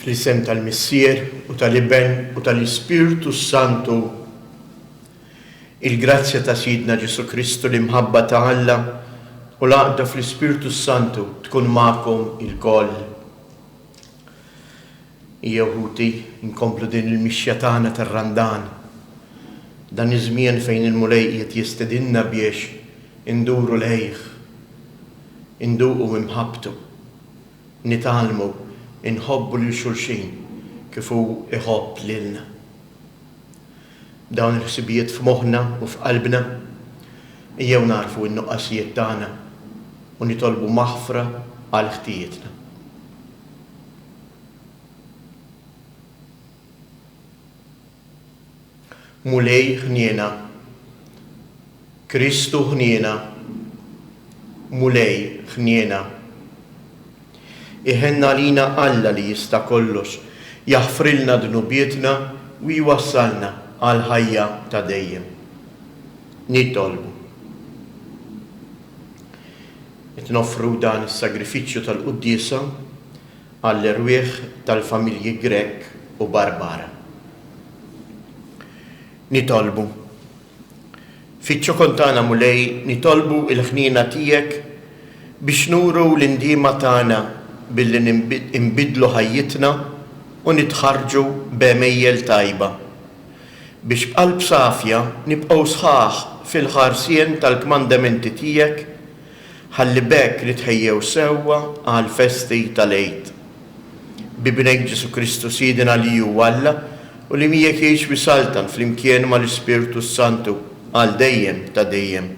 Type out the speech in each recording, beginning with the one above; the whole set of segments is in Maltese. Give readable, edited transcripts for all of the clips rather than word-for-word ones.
Fl-isem tal-Missier u tal-Iben u tal-Ispirtu Santu, il-grazzja ta' Sidna Ġesu Kristu l-imħabba ta' Alla u l-għaqda fl-Ispirtu Santu tkun magħkom il-koll. Jehuti inkomplu din il-mixja tagħna tar-Randan, dan iż-żmien fejn il-mulej qiegħed jistedinna biex induru lejh, induqu imħabbtu, nitalmu, inħobbu lil xulxin kif hu iħobb lilna. Dawn il-ħsibijiet f'moħħna u f'qalbna ejjew narfu n-nuqqasijiet tagħna u nitolbu maħfra għal ħtijietna. Mulej ħniena, Kristu ħniena, mulej ħniena. Iħenna lina Alla li jista' kollox, jaħfrilna dnubietna u jwassalna għal ħajja ta' dejjem. Nitolbu. Qed noffru dan is-sagrifiċċju tal-quddiesa għall-irwieħ tal-familji Grek u Barbara. Nitolbu. Fiċ-ċokon tagħna mulej nitolbu il-ħniena tiegħek biex nuru l-indiema tagħna billi nbidlu ħajjitna u nitħarġu b'emejjel tajba biex b'qalb safja nibqgħu sħaħ fil-ħarsien tal-kmandamenti tiegħek ħalli bekk nitħejjew sewwa għal festi tal-Eid. Bibnek Ġesu Kristu Sidina li hu Alla u li miegħek jgħix bisaltan flimkien mal-Ispirtu Santu għal dejjem ta' dejjem.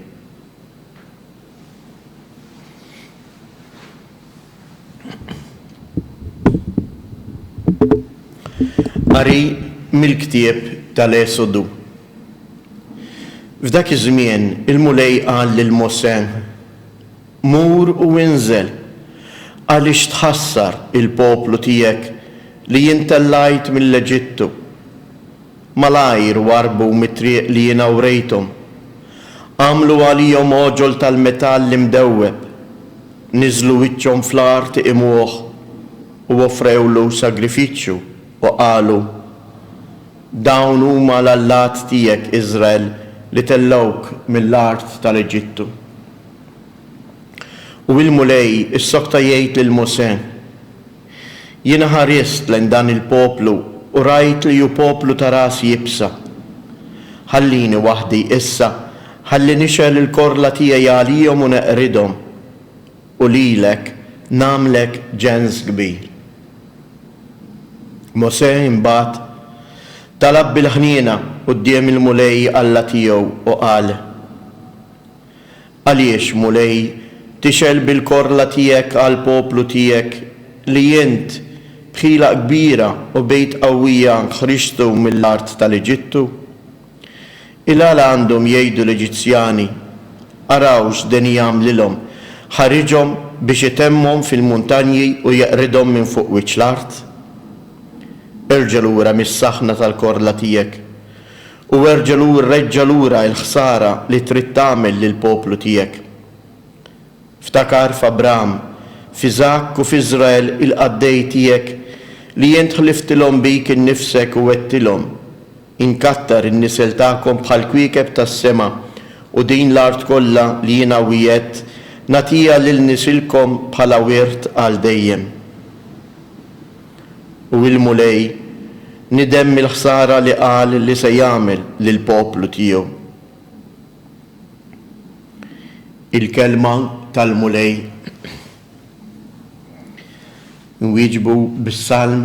Qari mill-ktieb tal-Esodu. F'dak iż-żmien il-mulej qal lil Mosè: mur u inżel għaliex tħassar il-poplu tiegħek li jintellajt mill-Eġittu. Malajr warbu mit-triq li jiena wrejthom. Għamlu għalihom oġol tal-metall imdewweb. Niżlu wiċċhom fl-art imuh u offrewlu sagrifiċċju u qalu: dawn huma l-allat tiegħek Iżrael li tellawk mill-art tal-Eġittu. U il-mulej is-sokta jgħid lil Mosè: jiena ħarist lejn dan il-poplu u rajt li hu poplu ta' ras jibsa. Ħallini waħdi issa, ħalli nixel il-korla tiegħi għalihom u neqridhom u lilek nagħmlek ġenż kbir. Mosè imbagħad talab bil-ħniena quddiem il-mulej Alla tiegħu u qal: għaliex mulej tixel bil-korla tiegħek għal poplu tiegħek li int bħila kbira u bejt qawwija ħriġtu mill-art tal-Eġittu? Il-għala għandhom jgħidu l-Eġizzjani: arawx din jagħmlilhom, ħariġhom biex itemmhom fil-muntanji u jeqridhom minn fuq wiċċ l-art? Erġa' lura mis-saħħna tal-korla tiegħek u reġġa' lura l-ħsara li trid tagħmel lill-poplu tiegħek. Ftakar f'Abraham, f'Iżak u f'Iżrael il-qaddej tiegħek li jint ħliftilhom bik innifsek u għedtilhom: inkattar in-nisel tagħkom bħal kwiekeb tas-sema u din l-art kollha li jiena wiegħed nagħtiha lil nisilkom bħala wirt għal dejjem. U il-mulej nidem il-ħsara li qal li se jagħmel lill-poplu tiegħu. Il-kelma tal-mulej nwieġbu bis-salm: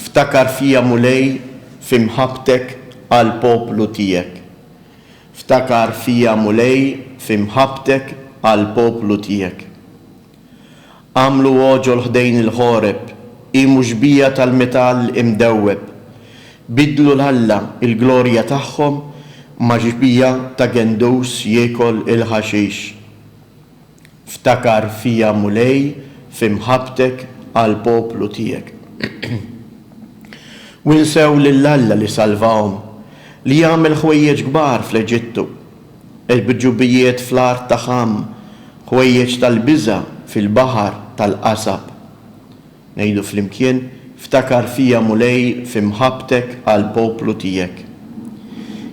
ftakar fija mulej f'imħabbtek għall poplu tiegħek. Ftakar fija mulej f'imħabbtek għall poplu tiegħek. Għamlu oġol ħdejn il-ħoreb, imu ġbija tal-metall imdewweb. Bidlu l-Alla il-glorja tagħhom ma' ġbija ta' gendus jiekol il-ħaxix. Ftakar fija mulej f'imħabbtek għall poplu tiegħek. Winsew lill-Alla li salvahom, li jagħmel ħwejjeġ kbar fl-Eġittu, il-biġġubijiet fl-art ta' Ħam, ħwejjeġ tal-biża fil-baħar tal-qasab. Ngħidu flimkien ftakar fija mulej f'imħabtek għal poplu tiegħek.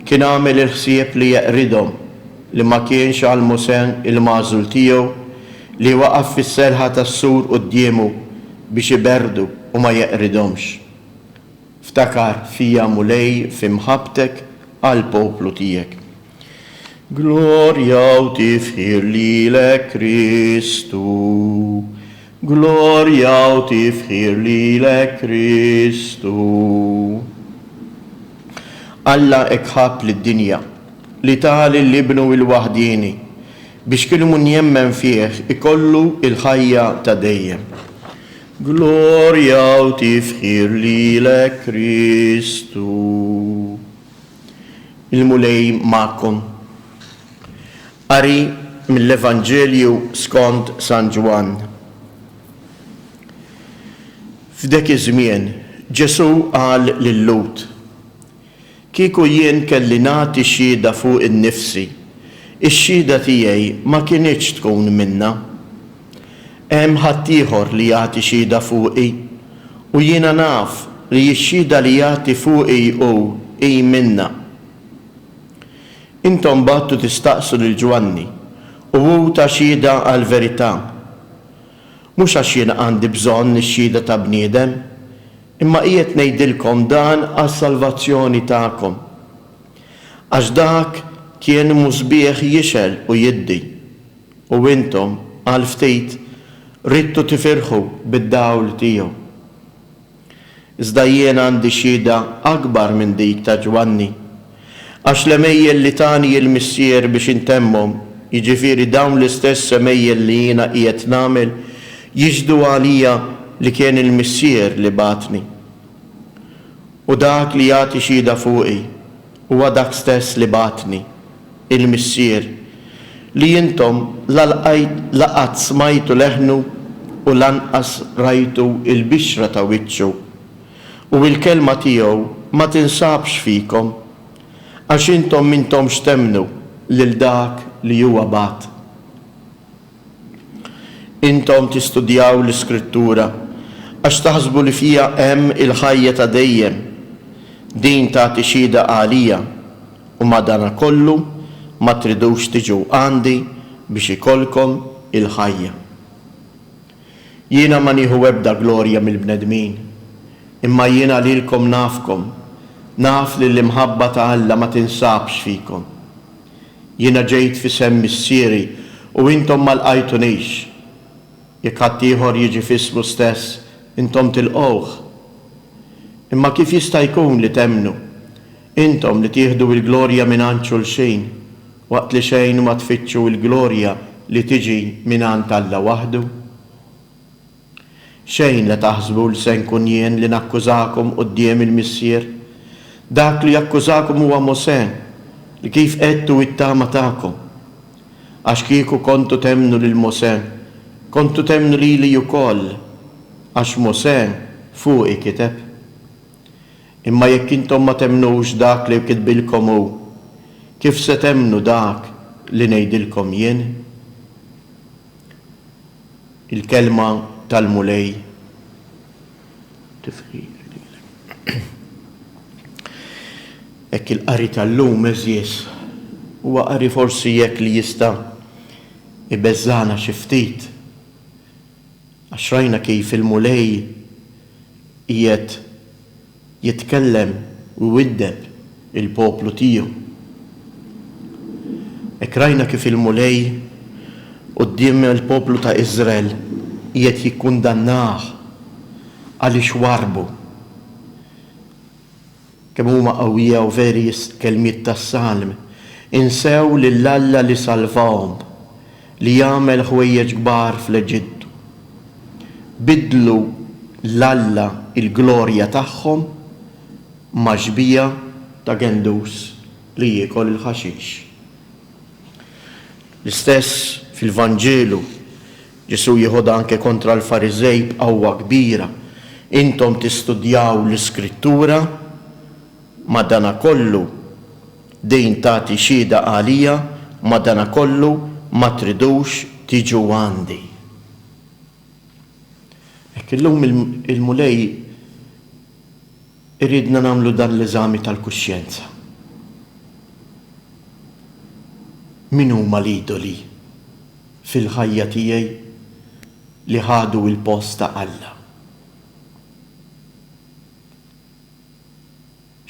Kien għamel il-ħsieb li jeqridhom li ma kienx għal Musè il-magħżul tiegħu li waqaf fis-serħa tas-sur qudiemu biex iberdu u ma jeqridhomx. Ftakar fija mulej f'imħabtek għal poplu tiegħek. Gloria u tifħir lilek Kristu. Gloria u tifħir lilek Kristu. Alla ekħab lid-dinja li tali l-ibnu il-wahdini biex kull mun jemmen fih ikollu il-ħajja ta' dejjem. Gloria u tifħir lilek Kristu. Il-mulej ma'kom. Qari mill-Evanġelju skont San Ġwan. F'dek iż-żmien Ġesu qal lil Lut: kieku jien kelli nagħti xhieda fuq innifsi, ix-xhieda tiegħi ma kinitx tkun minna. Hemm ħadd ieħor li jagħti xhieda fuqi u jiena naf li x-xhieda li jagħti fuqi hu hi minna. Intom battu tistaqsu lil Ġwanni u hu ta' xhieda għal verità. Mhux għax jien għandi bżonn ix-xhieda ta' bniedem, imma qiegħed ngħidilkom dan għas-salvazzjoni tagħkom. Għax dak kien musbieħ jixel u jiddi, u intom għal ftit ridtu tifirħu bid-dawl tiegħu. Iżda jien għandi xhieda akbar minn dik ta' Ġwanni, għax l-emejjel li tani il-missier biex intemmhom, jiġifieri dawn l-istess emejjel li jiena qiegħed nagħmel, jiġdu għalija li kien il-missier li batni. U dak li jagħti xhieda fuqi huwa dak stess li batni, il-missier, li intom laqat smajtu leħnu u lanqas rajtu il-bixra ta' wiċċu. U il-kelma tiegħu ma tinsabx fikom, għax intom mintomx temnu lil dak li huwa bat. Intom tistudjaw l-Iskrittura għax taħsbu li fija hemm il-ħajja ta' dejjem, din tagħti xhieda għalija u madankollu ma tridux tiġu għandi biex ikolkom il-ħajja. Jiena ma nieħu ebda glorja mill-bnedmin, imma jiena lilkom nafkom, naf li l-imħabba ta' Alla ma tinsabx fikom. Jiena ġejt fisem missieri u intom ma lqajtunix. Jekk ħadd ieħor jiġi fismu stess, intom tilqgħuh. Imma kif jista' jkun li temnu? Intom li tieħdu l-glorja mingħand xulxejn, waqt li xejn ma tfittxu l-glorja li tiġi mingħand Alla waħdu? Xejn li taħsbu li se nkun jien li nakkużakom quddiem il-missier? Dak li jakkużakom huwa Musè li kif qedtu it-tama tagħkom. Għax kieku kontu temnu lil Musè, kontu temnu lili wkoll, għax Musè fuqi kiteb. Imma jekk intom ma temnux dak li kitbilkom hu, kif se temnu dak li ngħidilkom jien? Il-kelma tal-mulej tifħir. Ekk il-qari tal-lum eżjes huwa qari forsi jekk li jista' ibeżżana xi ftit. Għax rajna kif il-mulej qiegħed jitkellem u jwiddeb il-poplu tiegħu. Ekk rajna kif il-mulej quddiem il-poplu ta' Iżrael qiegħed jikkundannah għaliex warbu. Kemm huma qawwija u veri kelmiet tas-salm, insew lill-Alla li salvahom, li jagħmel ħwejjeġ kbar fl-Eġittu. Bidlu l-Alla il-glorja tagħhom ma' ġbija ta' gendus li jiekol il-ħaxix. L-istess fil-Vanġelu Ġesu jieħod anke kontra l-Fariżej b'qawwa kbira. Intom tistudjaw l-Iskrittura, madanakollu din tagħti xhieda għalija, madanakollu ma tridux tiġu għandi. Hekk illum il-mulej Iridna nagħmlu dan l-eżami tal-kuxjenza. Min huma l-idoli fil-ħajja tiegħi li ħadu l-post ta' Alla?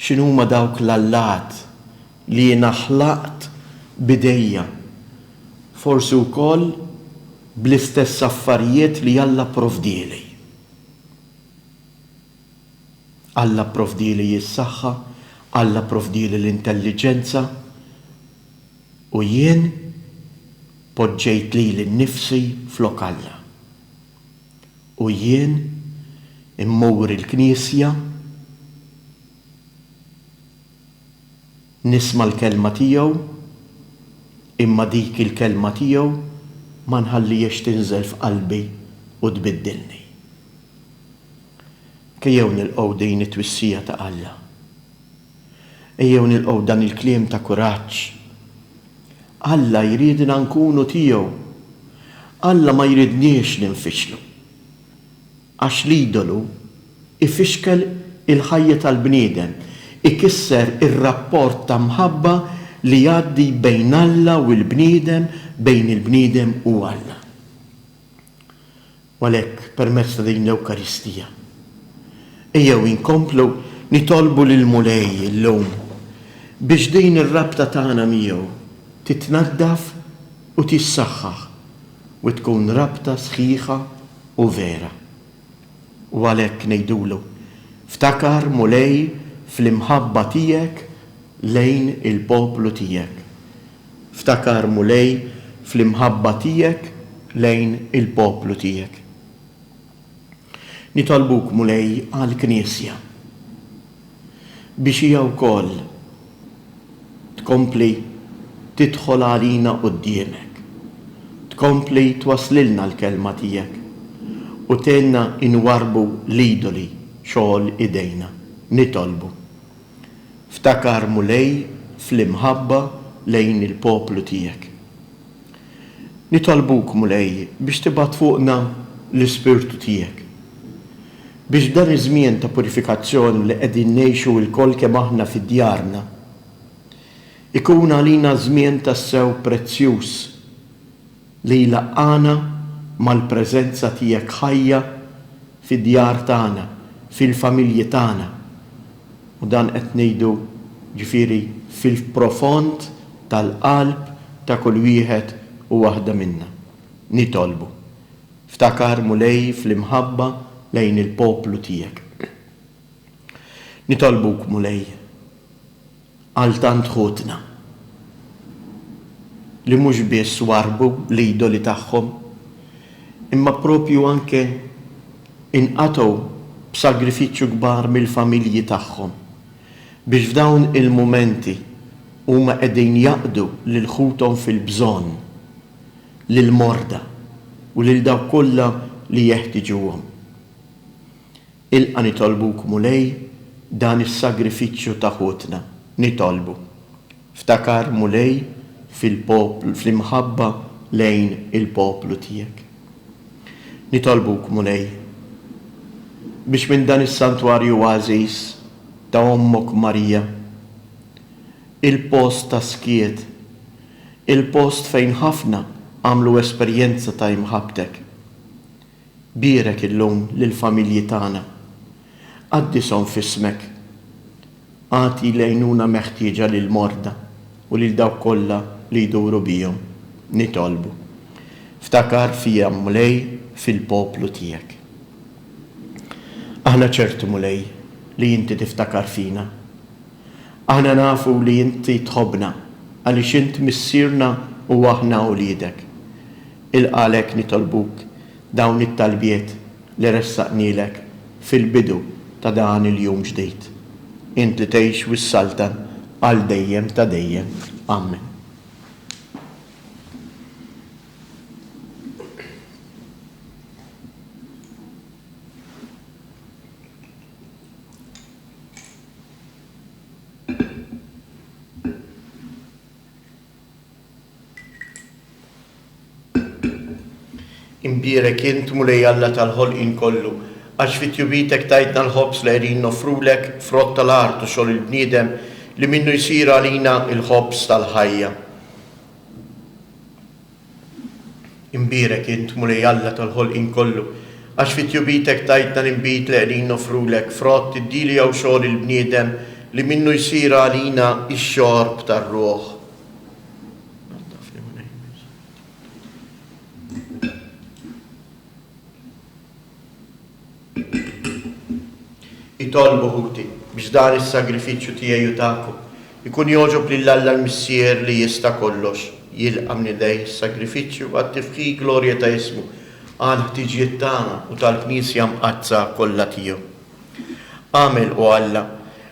X'inhuma dawk l-allat li jiena ħlaqt bidejja, forsi wkoll bl-istess affarijiet li Alla provdieli. Alla provdieli jis-saħħa, Alla provdieli l-intelligenza u jien poġġejt lili nnifsi flok Alla. U jien immur il-Knisja, nisma' l-kelma tiegħu, imma dik il-kelma tiegħu ma nħallihiex tinżel f'qalbi u tbiddilni. Ejjew nilqgħu din it-twissija ta' Alla. Ejjew nilqgħu dan il-kliem ta' kuraġġ. Alla jridna nkunu tiegħu. Alla ma jridniex ninfixlu. Għax l-idolu ifixkel il-ħajja tal-bniedem, ikisser ir-rapport ta' mħabba li jgħaddi bejn Alla u l-bniedem, bejn il-bniedem u Alla. U għalhekk permezz ta' din l-Ewkaristija ejjew inkomplu nitolbu lil Mulej illum biex din ir-rabta tagħna miegħu titnaddaf u tissaħħaħ u tkun rabta sħiħa u vera. U għalhekk ngħidulu ftakar Mulej fl-imħabba tiegħek lejn il-poplu tiegħek. Ftakar Mulej fl-imħabba tiegħek lejn il-poplu tiegħek. Nitolbuk Mulej għall-Knisja biex hija wkoll tkompli tidħol għalina quddiemek, tkompli twaslilna l-kelma tiegħek u tenna inwarbu l-idoli xogħol idejna. Nitolbu. Ftakar Mulej fl-imħabba lejn il-poplu tiegħek. Nitolbuk Mulej biex tibgħat fuqna l-Ispirtu tiegħek. Biex dan iż-żmien ta' purifikazzjoni li qegħdin ngħixu l-koll kemm aħna fid-djarna ikun għalina żmien tas-sew prezzjuż li jlaqqana mal-preżenza tiegħek ħajja fid-djar tagħna, fil-familji tagħna. U dan qed ngħidu ġifieri fil-profond tal-qalb ta' kull wieħed u waħda minna. Nitolbu. Ftakar Mulej fl-imħabba lejn il-poplu tiegħek. Nitolbuk Mulej għal tant ħutna li mhux biss warbu l-idoli tagħhom imma propju anke inqatgħu b'sagrifiċċju kbar mill-familji tagħhom biex f'dawn il-mumenti huma qegħdin jaqdu lil ħuthom fil-bżonn, lil morda u lil dawk kollha li jeħtieġuhom. Ilqa' nitolbuk Mulej dan is-sagrifiċċju ta' ħutna. Nitolbu. Ftakar Mulej fil-poplu fl-imħabba lejn il-poplu tiegħek. Nitolbuk Mulej biex minn dan is-santwarju għażiż ta' Ommok Marija, il-post ta' skiet, il-post fejn ħafna għamlu esperjenza ta' imħabtek. Birek illum lill-familji tagħna. Għaddishom f'ismek. Għati lejnuna meħtieġa lil morda u lil dawk kollha li jduru bihom. Nitolbu. Ftakar fija Mulej fil-poplu tiegħek. Aħna ċertu Mulej li inti tiftakar fina. Aħna nafu li inti tħobbna għaliex inti missierna u aħna ulidek. Il-qalek nitolbuk dawn it-talbiet li ressaqnilek fil-bidu ta' dan il-jum ġdid. Int li tgħix wis-saltan għal dejjem ta' dejjem. Amen. Imbierek int Mulej Alla tal-ħolqien kollu, għax fit-tjubitek tajtna l-ħobs li għedin nofrulek frott tal-art u xogħol il-bniedem li minnu jsir għalina il-ħobs tal-ħajja. Imbirek int mulej Alla tal-ħolqien kollu, għax fit-tjubitek tajtna l-imbit li għedin nofrulek frott id-dili għaw xogħol il-bniedem li minnu jsir għalina ix-xorb tar-ruħ. Itolbu ħuti biex dan is-sagrifiċċju tiegħi u tagħkom ikun jogħġob lil Alla l-Missier li jista' kollox, jilqa' minn idejh is-sagrifiċċju għat-tifħi glorja ta' ismu għal ħtiġijiet tagħna u tal-Knisja mqazza kollha tiegħu. Għamel u Alla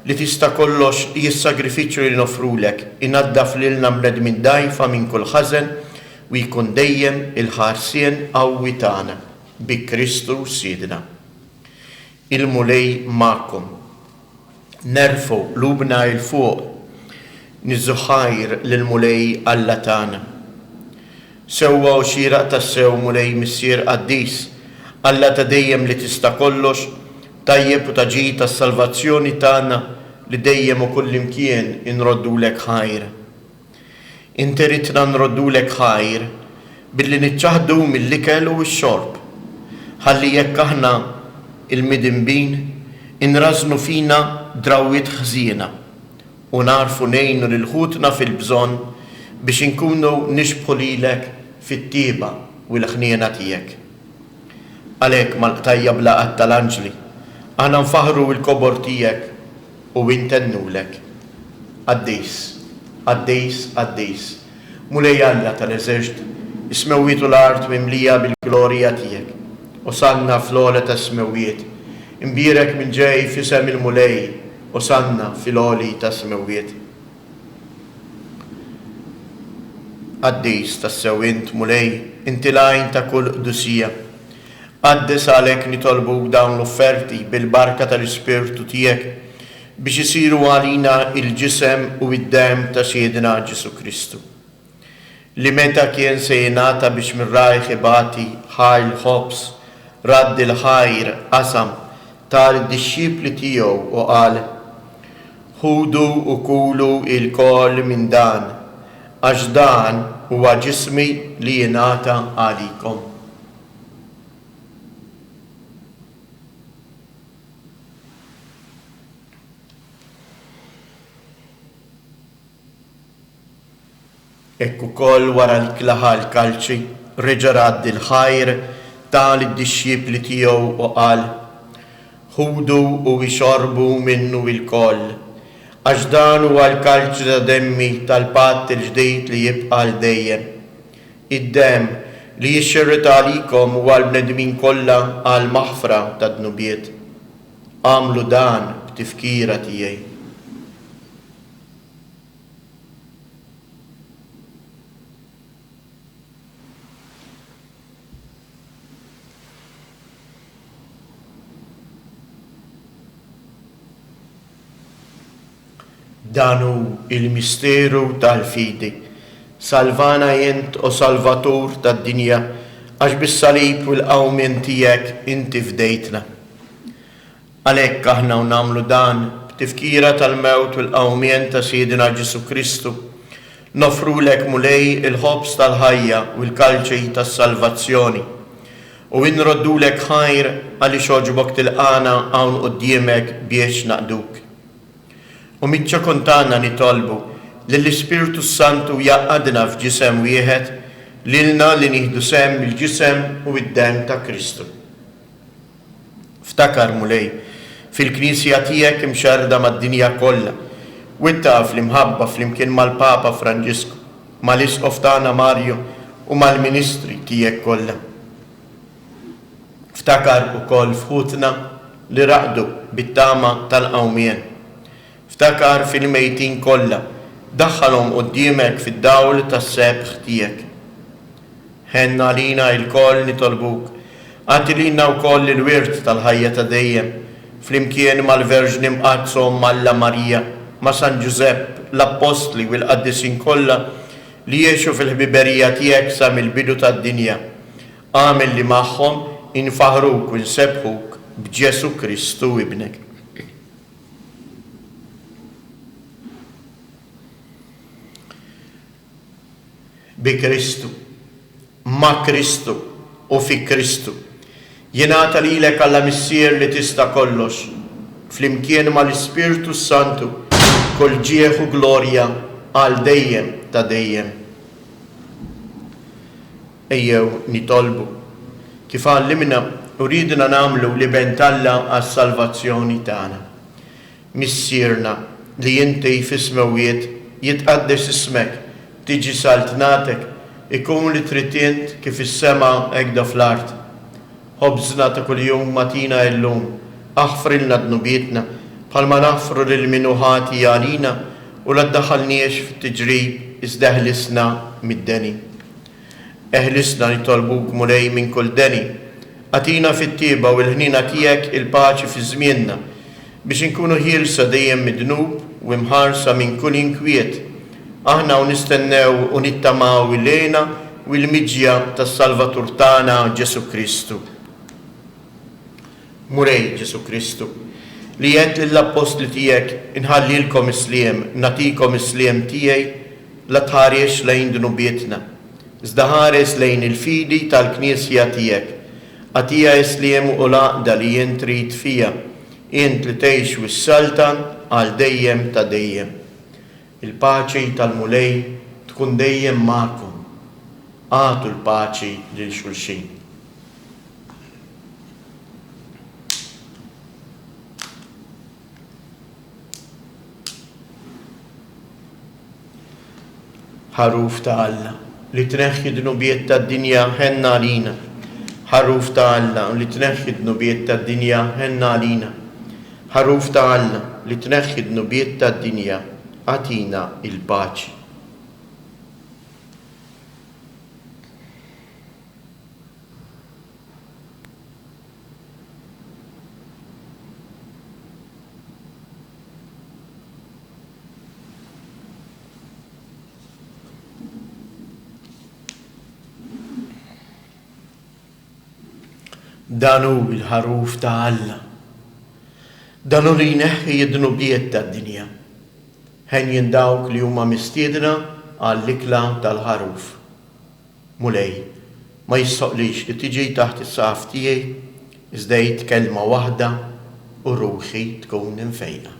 li tista' kollox jis-sagrifiċċju li nofrulek inaddaf lilna mnedmin dajfa minn kull ħażen u jkun dejjem il-ħarsien qawwi tagħna bi Kristu Sidna. Il-mulej ma'kom. Nerfu lubna il-fuq, nizzuħajr l-mulej Alla tagħna. Sewwa u xieraq tas-sew mulej Missier Qaddis, Alla ta' dejjem li tista' kollox, tajjeb u taġi tas-salvazzjoni tagħna li dejjem u kullimkien inroddulek ħajr. Inti ridna nroddulek ħajr billi niċċaħdu mill-ikel u x-xorb. Ħalli jekk aħna il-midinbin inraznu fina drawiet ħżiena u narfu nejnu lil-ħutna fil-bżonn biex inkunu nixbħu lilek fit-tieba u l-ħniena tiegħek. Għalhekk mal-qtajja blaqat tal-anġli aħna nfaħru l-kobor tiegħek u intennulek. Qaddis, Qaddis, Qaddis, mulej Alla tal-eżerċt, ismewwietu l-art mimlija bil-glorja tiegħek. U sanna fl-ola ta' smewiet, imbirek minn ġej fisem il-mulej, u sanna fil-oli ta' smewiet. Qaddis ta' sewint mulej, inti lajn ta' kull qdusija. Qaddis għalek nitolbu dawn l-offerti bil-barka tal-Ispirtu tiegħek biex isiru għalina il-ġisem u id-dem ta' Siedna Ġesu Kristu. Li meta kien se jingħata biex mir-rajħ ibati ħajl ħobs, radd il-ħajr qasam tal-dixxipli tiegħu u qal: ħudu u kulu il-koll minn dan, għax dan huwa ġismi li jingħata għalikom. Ekk ukoll wara li klaħa l-kalċi reġa' radd il-ħajr tal-dixxipli tiegħu u qal: ħudu u jxorbu minnu il-koll, għax dan huwa l-kalċ ta' demmi tal-patt il-ġdejд li jibqa' l dejjem. Id-demm li jixxerret għalikom huwa l-bnedmin kollha għal maħfra ta' dnubiet. Għamlu dan b'tifkira tiegħi. Danu il-misteru tal-fidi, salvana jent o salvatur tad-dinja, għax bis-salib u l-qawmien tiegħek inti fdejtna. Għalhekk aħna nagħmlu dan b'tifkira tal-mewt u l-qawmien ta' Siedna Ġesu Kristu, nofrulek mulej il-ħobs tal-ħajja u l-kalċej tas-salvazzjoni u nroddulek ħajr għaliex oġbok tilqana hawn quddiemek biex naqduk. U miċċa kontana nitolbu li l-Ispirtu Santu jaqadna f'ġisem wieħed lilna li nieħdu sem il-ġisem u id-dem ta' Kristu. Ftakar mulej fil-Knisja tiegħek imxarda mad-dinja kollha u ittaf l-imħabba flimkien mal-Papa Franġisku, mal-Isqof tagħna Marju u mal-Ministri tiegħek kollha. Ftakar ukoll f'ħutna li raqdu bit-tama tal-qawmien. Ftakar fil-mejtin kollha, daħħalhom quddiemek fid-dawl tas-sebħ tiegħek. Ħenna lina l-koll nitolbuk, għati lina wkoll il-wirt tal-ħajja ta' dejjem, flimkien mal-Verġni mqazzhom Malla Marija, ma' San Giuseppe, l-Apostli u l-Qaddisin kollha li jgħixu fil-ħbiberija tiegħek sa mill-bidu tad-dinja. Għamel li magħhom infaħruk u nsebħuk b'Ġesu Kristu ibnek. Bi Kristu, ma' Kristu u fi Kristu. Jingħata lilek Alla Missier li tista' kollox, flimkien mal-Ispirtu Santu, kull ġieħ u glorja għal dejjem ta' dejjem. Ejjew nitolbu kif għallimna u ridna nagħmlu li bentalla għas-salvazzjoni tagħna. Missierna li inti fis-smawiet jitqaddes ismek, tiġi saltnatek, ikun li tritient kif is-sema hekk fl-art. Ħobżna ta' kuljum matina illum, aħfrilna dnubietna bħalma naħfru lil min ħati għalina u la ddaħħalniex fit-tiġrib iżda eħlisna mid-deni. Eħlisna nitolbuk mulej minn kull deni, għatina fit-tieba u l-ħnina tiegħek il-paċi fi żmienna biex inkunu ħielsa dejjem mid-dnub u imħarsa minn kull inkwiet. Aħna u nistennew u nittamaw ilejna u l-miġja tas-Salvatur tagħna Ġesu Kristu. Murej Ġesu Kristu, li jgħid lill-apostli tiegħek inħallilkom isliem, natikom isliem tiegħi, la tħares lejn dnubietna, iżda ħares lejn il-fidi tal-Knisja tiegħek. Għatija isliem u laqda li jien trid fija, int li tgħix wis-saltan għal dejjem ta' dejjem. Il-paċi tal-mulej tkun dejjem magħkom. Għatu l-paċi lil xulxin. Ħaruf ta' Alla li tneħħi dnubiet tad-dinja ħenna għalina. Ħaruf ta' Alla li tneħħi dnubiet tad-dinja ħenna għalina. Ħaruf ta' Alla li tneħħi dnubiet tad-dinja għatina il-paċi. Danu il-ħaruf ta' Alla. Danu li jneħħi id-dnubiet tad-dinja. Ħen jindawk li huma mistiedna għall-ikla tal-ħaruf. Mulej, ma jissoqlix li tiġi taħt is-saqaf tiegħi iżda kelma waħda u ruħi tkun infejqa.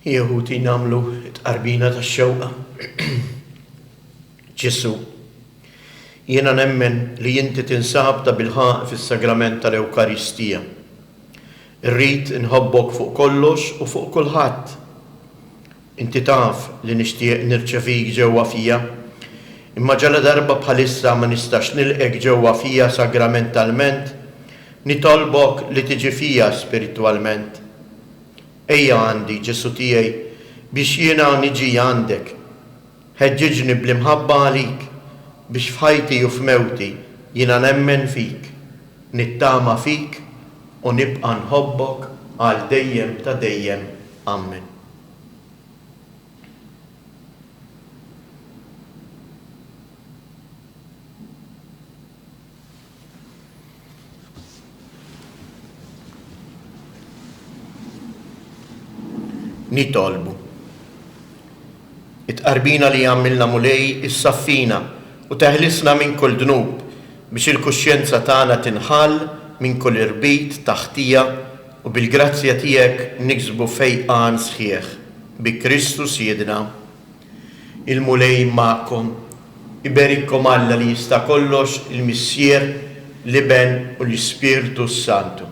Jeħuti namlu tqarbina tax-xewqa. Ġesu, jiena nemmen li inti tinsab ta' bilħaq fis-sagrament tal-Ewkaristija. Irrid inħobbok fuq kollox u fuq kulħadd. Inti taf li nixtieq nirċevik ġewwa fija, imma ġala darba bħalissa ma nistax nilqek ġewwa fija sagramentalment, nitolbok li tiġi fija spiritwalment. Ejja għandi Ġesu tiegħi biex jiena niġi għandek. Ħeġġiġni bl-imħabba għalik biex f'ħajti u f'mewti jiena nemmen fik, nittama fik u nibqa' nħobbok għal dejjem ta' dejjem. Amen. nitolbu. It-qarbina li għamilna mulej is-saffina u teħlisna minn kull dnub biex il-kuxjenza tagħna tinħall minn kull irbit taħtija u bil-grazzja tiegħek niksbu fejqan sħiħ bi Kristu Siedna. Il-mulej magħkom, iberikkom Alla li jista' kollox il-Missier, l-Iben u l-Ispirtu Santu.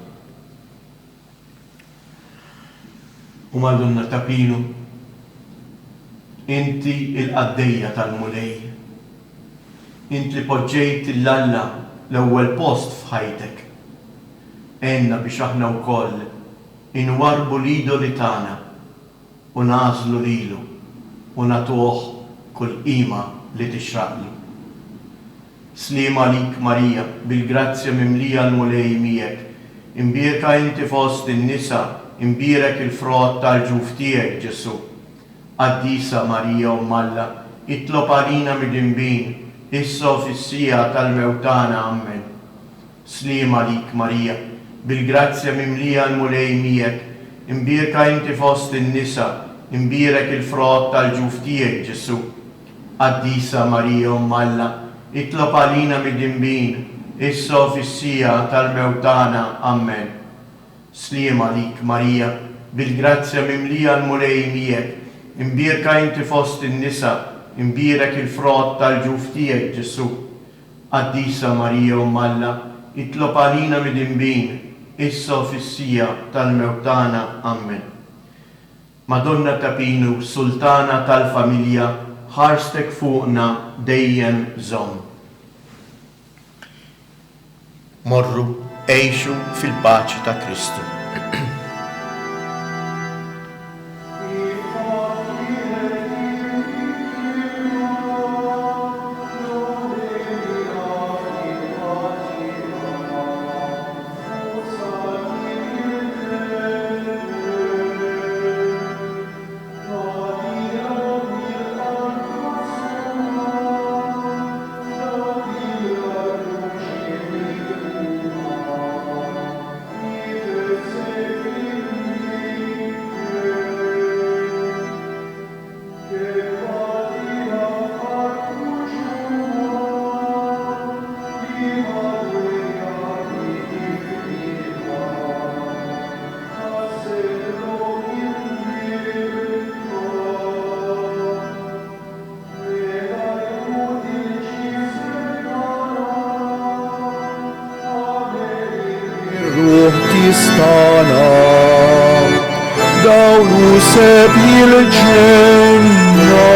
U Madonna Tapinu, inti il-qaddejja tal-mulej, inti poġġejt l-Alla l-ewwel post f'ħajtek. Enna biex aħna wkoll inwarbu l-idoli tagħna u nażlu lilu u nagħtuh kull qima li tixraqlu. Sliema lik Marija, bil-grazzja mimlija l-mulej miegħek, imbierka inti fost in-nisa, imbierek il-frott tal-ġuf tiegħek Ġesu. Qaddisa Marija Umm Alla, itlob għalina mid-inbin, issa fis-sija tal-mewtana Amen. Sliema lik Marija, bil-grazzja mimlija l-mulej miegħek, imbierka inti fost in-nisa, imbierek il-frott tal-ġuf tiegħek Ġesu. Qaddisa Marija Umm Alla, itlob għalina mid-inbin, issa fis-sija tal-mewtana Amen. Sliema lik Marija, bil-grazzja mimlija l-mulej miegħek, imbierka inti fost in-nisa, imbierek il-frott tal-ġuf tiegħek Ġesu. Qaddisa Marija Umm Alla, itlob għalina mid-inbin, issa fis-sija tal-mewtana Amen. Madonna Tapinu, Sultana tal-familja, ħarstek fuqna dejjem żomm. Morru, għejxu fil-paċi ta' Kristu. Tistana dawlu sebi l-ġenna